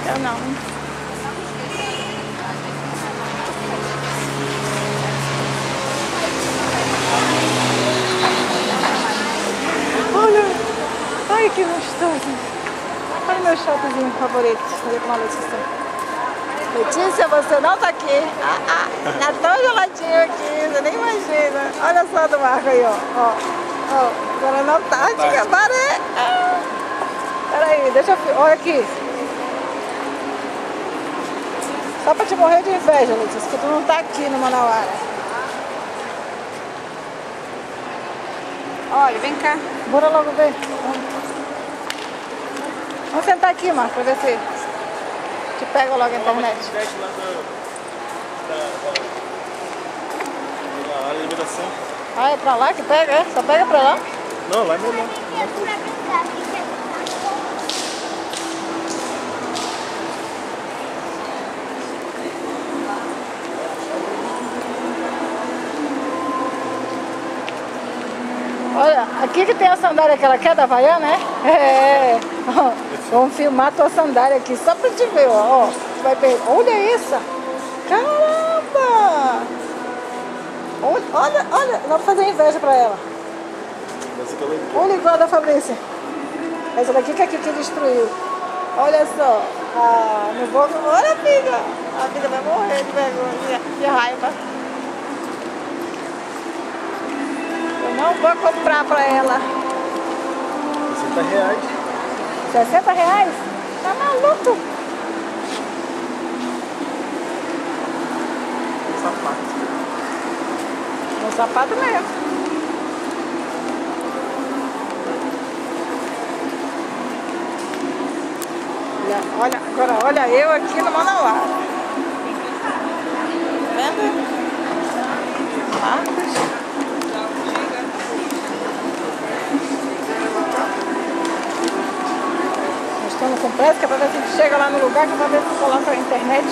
Eu não. Olha, ai que gostoso. Olha meu shortzinho favorito. Olha como a Letícia está. Letícia, você não tá aqui. Tá tão geladinho aqui, você nem imagina. Olha só do Marco aí, ó. Agora na Antártica, maré. Peraí, deixa eu... Olha aqui. Só pra te morrer de inveja, Letícia, que tu não tá aqui no Manauara. Olha, vem cá. Bora logo ver. Vamos sentar aqui, Marco, pra ver se te pega logo a internet. Da alimentação. Ah, é pra lá que pega, é? Só pega pra lá? Não, lá é melhor. Olha, aqui que tem a sandália que ela quer da Havaiana, né? É. Vamos filmar a tua sandália aqui, só pra te ver, ó. Tu vai ver. Olha isso! Caramba! Olha, vamos fazer inveja pra ela. Olha igual a da Fabrícia. Essa daqui que a Kiki destruiu. Olha só. Não vou... Olha, amiga. A amiga vai morrer de vergonha, de raiva. Eu não vou comprar pra ela. R$60. 60 reais? Tá maluco? Um sapato mesmo. Olha, agora olha eu aqui no Manauara. Tá vendo? Marcos. Nós estamos com pressa, que é pra ver se a gente chega lá no lugar, que é pra ver se coloca a internet.